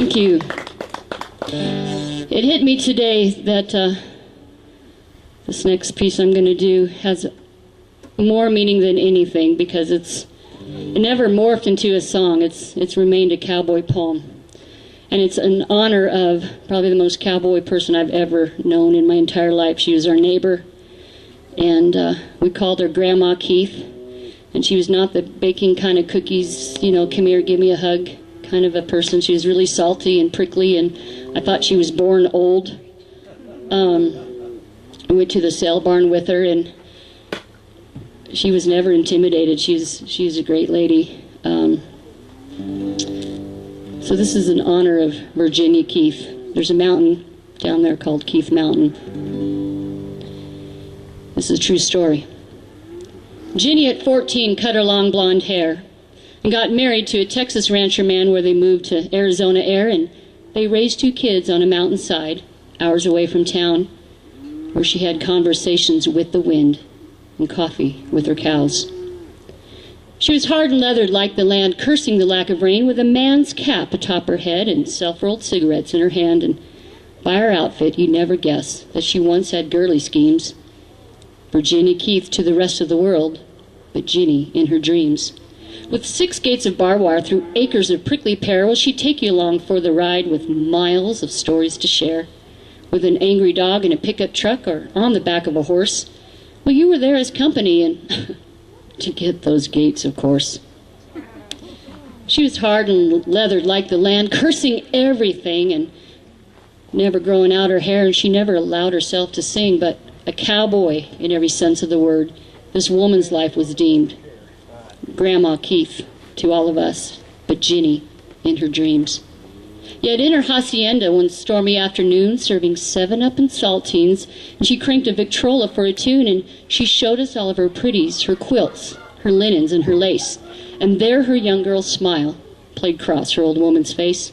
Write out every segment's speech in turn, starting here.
Thank you. It hit me today that this next piece I'm going to do has more meaning than anything, because it never morphed into a song. It's remained a cowboy poem. And it's in honor of probably the most cowboy person I've ever known in my entire life. She was our neighbor, and we called her Grandma Keith. And she was not the baking kind of cookies, you know, come here, give me a hug kind of a person. She was really salty and prickly, and I thought she was born old. I went to the sale barn with her, and she was never intimidated. She's a great lady. So this is in honor of Virginia Keith. There's a mountain down there called Keith Mountain. This is a true story. Ginny at 14 cut her long blonde hair and got married to a Texas rancher man, where they moved to Arizona Air, and they raised 2 kids on a mountainside hours away from town, where she had conversations with the wind and coffee with her cows. She was hard and leathered like the land, cursing the lack of rain, with a man's cap atop her head and self-rolled cigarettes in her hand, and by her outfit you'd never guess that she once had girly schemes. Virginia Keith to the rest of the world, but Ginny in her dreams. With 6 gates of barbed wire through acres of prickly pear, she'd take you along for the ride with miles of stories to share. With an angry dog in a pickup truck or on the back of a horse, well, you were there as company, and to get those gates, of course. She was hard and leathered like the land, cursing everything and never growing out her hair, and she never allowed herself to sing, but a cowboy in every sense of the word. This woman's life was deemed Grandma Keith to all of us, but Ginny in her dreams. Yet in her hacienda one stormy afternoon, serving 7-Up and saltines, and she cranked a Victrola for a tune, and she showed us all of her pretties, her quilts, her linens, and her lace. And there her young girl's smile played across her old woman's face.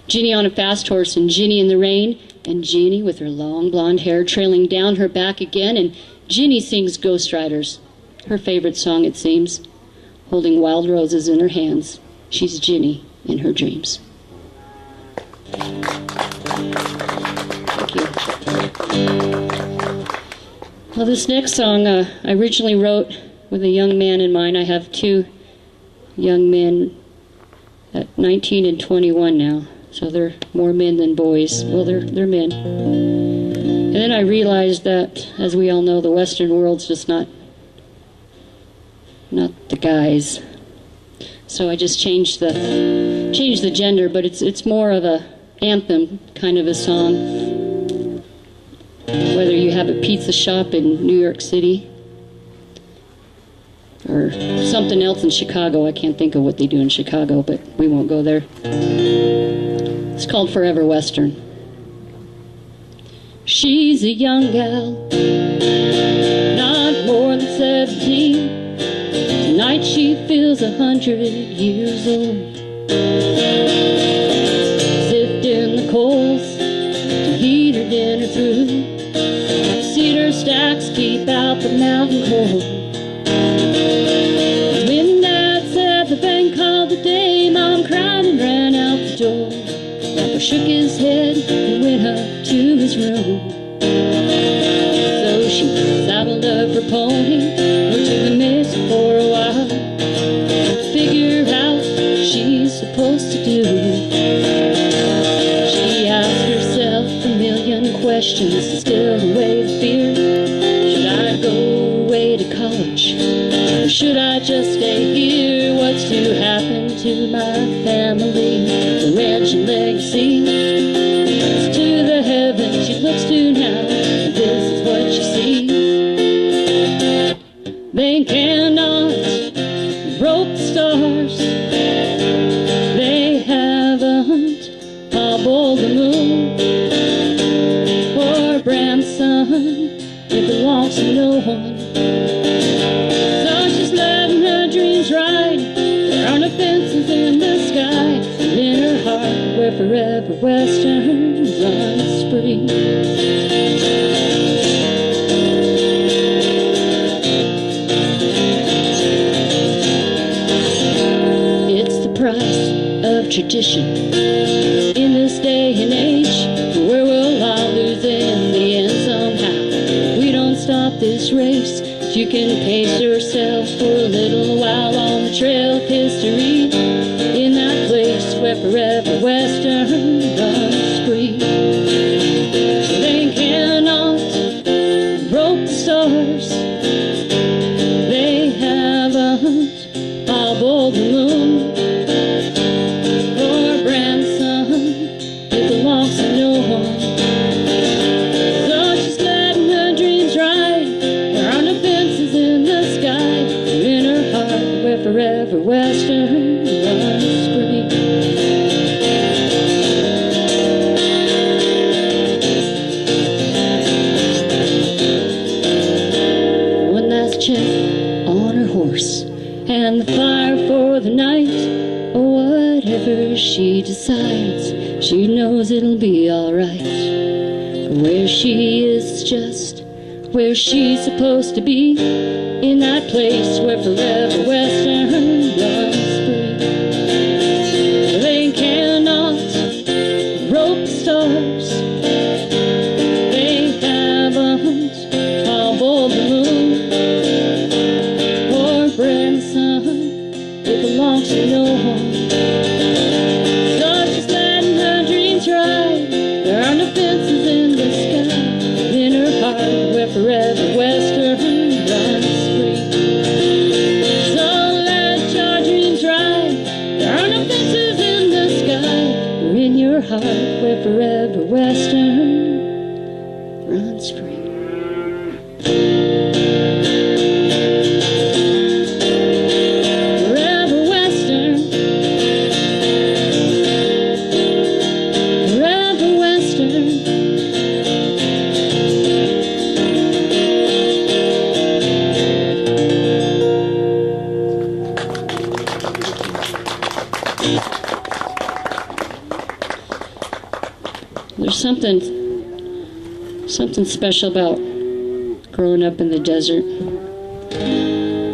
Ginny on a fast horse, and Ginny in the rain, and Ginny with her long blonde hair trailing down her back again, and Ginny sings Ghost Riders, her favorite song it seems, holding wild roses in her hands. She's Ginny in her dreams. Thank you. Well, this next song I originally wrote with a young man in mind. I have 2 young men at 19 and 21 now. So they're more men than boys. Well, they're men. And then I realized that, as we all know, the Western world's just not the guys. So I just changed the gender, but it's more of a anthem kind of a song. Whether you have a pizza shop in New York City or something else in Chicago. I can't think of what they do in Chicago, but we won't go there. It's called Forever Western. She's a young gal, not more than 17. Tonight she feels 100 years old. Sifting the coals to heat her dinner through. Cedar stacks keep out the mountain cold. When Dad said the bank called the day, Mom cried and ran out the door. Papa shook his head and went up to his room. So she saddled up her pony, went to the mesa for a while, to figure out what she's supposed to do. She asked herself a million questions, still away the fear. Should I go away to college, or should I just stay here? What's to happen to my family, the ranch and legacy? It's to the heaven she looks to now, and this is what she sees. They cannot rope the stars, they haven't hobbled the moon. Poor grandson, it belongs to no one. So she's letting her dreams ride. There are no fences in the sky, and in her heart where Forever Western runs free. It's the price of tradition. In this day and age, where we'll all lose in the end somehow. We don't stop this race. You can pace yourself for a little while on the trail of history, in that place where forever Western runs free. They cannot rope the stars. They haven't hobbled the moon. For grandson, it belongs to no one. So she's letting her dreams ride. There are no fences in the sky. In her heart, where forever Western runs free. One last check on her horse, and the fire for the night. Whatever she decides, she knows it'll be alright. Where she is just where she's supposed to be, in that place where forever Western runs free. They cannot rope the stars. They haven't hobbled the moon. Poor grandson, it belongs to no one. So she's letting her dreams ride. There are no fences in the sky. In her heart, where forever Western runs free. So let your dreams ride. There are no fences in the sky. We're in your heart, where forever Western runs free. There's something special about growing up in the desert.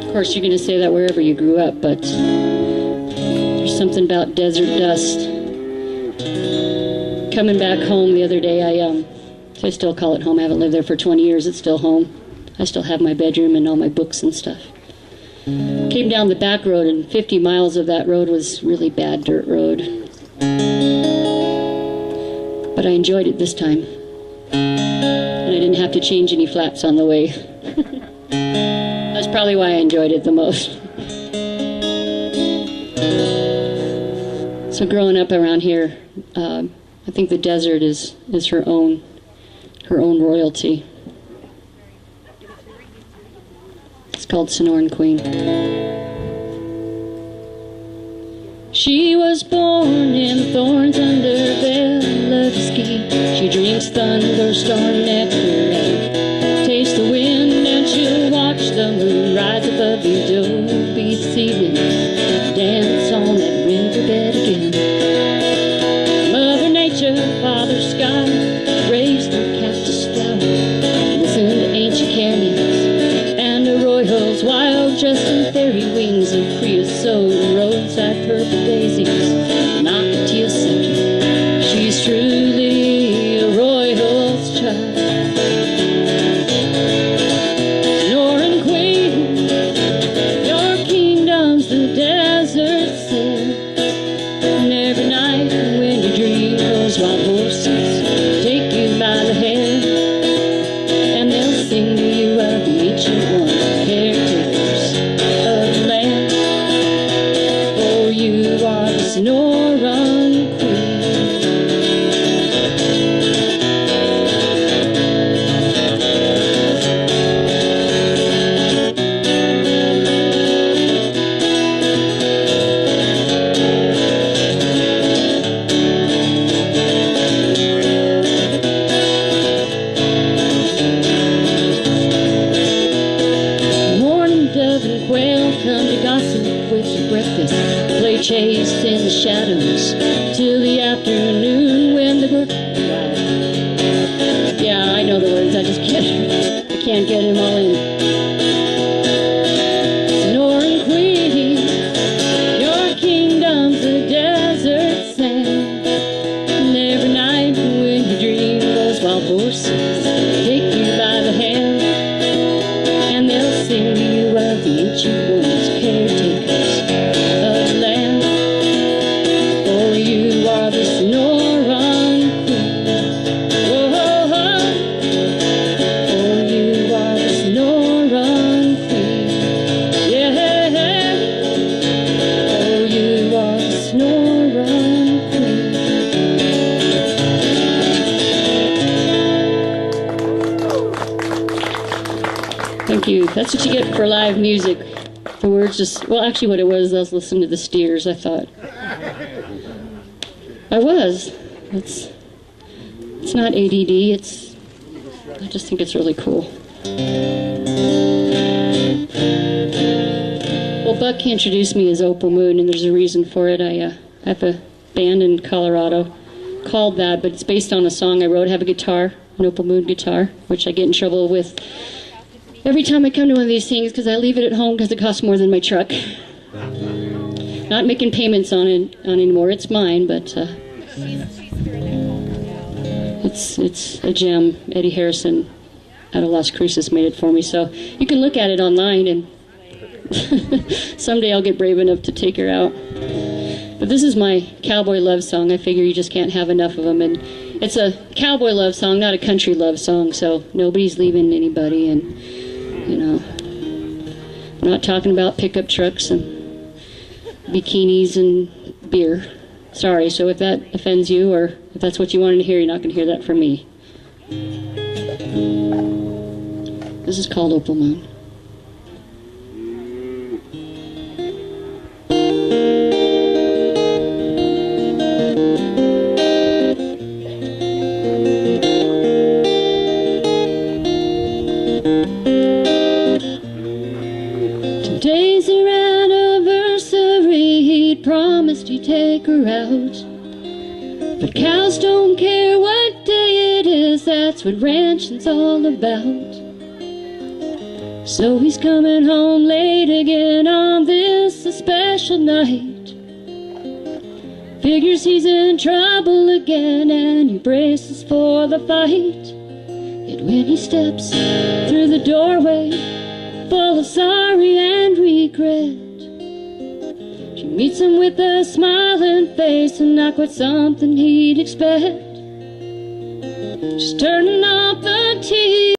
Of course, you're going to say that wherever you grew up, but there's something about desert dust. Coming back home the other day, I still call it home. I haven't lived there for 20 years. It's still home. I still have my bedroom and all my books and stuff. Came down the back road, and 50 miles of that road was really bad dirt road. But I enjoyed it this time. And I didn't have to change any flaps on the way. That's probably why I enjoyed it the most. So growing up around here, I think the desert is her own royalty. It's called Sonoran Queen. She was born in the thorns under Velevsky. She drinks thunderstorm nectar and tastes the wind, and she'll watch the moon rise above the adobe this evening, dance on that riverbed again. Mother Nature, Father Sky, raised the cactus flower, listen to ancient canyons and arroyos wild, dressed in fairy wings of creosote and roadside purple daisies, not a teal scepter. She's truly a royal's child. Sonoran Queen, your kingdom's the desert sand. And every night when you dream, those wild horses take you by the hand, and they'll sing to you of the ancient ones, caretakers of the land. For you are the Sonoran Queen. Chase in the shadows till the afternoon when the brook. Yeah, I know the words. I can't get them all in. Sonoran Queen, your kingdom's the desert Thank you. That's what you get for live music. The words just, well, actually what it was, I was listening to the Steers, I thought. I was. It's not ADD, I just think it's really cool. Well, Buck introduced me as Opal Moon, and there's a reason for it. I have a band in Colorado called that, but it's based on a song I wrote. I have a guitar, an Opal Moon guitar, which I get in trouble with every time I come to one of these things because I leave it at home because it costs more than my truck. Not making payments on it anymore. It's mine, but it's a gem. Eddie Harrison out of Las Cruces made it for me, so you can look at it online, and someday I'll get brave enough to take her out. But this is my cowboy love song. I figure you just can't have enough of them, and it's a cowboy love song, not a country love song, so nobody's leaving anybody, and you know, I'm not talking about pickup trucks and bikinis and beer. Sorry, so if that offends you, or if that's what you wanted to hear, you're not going to hear that from me. This is called Opal Moon. Today's her anniversary, he'd promised he'd take her out. But cows don't care what day it is, that's what ranching's all about. So he's coming home late again on this a special night. Figures he's in trouble again and he braces for the fight. Yet when he steps through the doorway, full of sorry and regret, she meets him with a smiling face and not quite something he'd expect. She's turning off the TV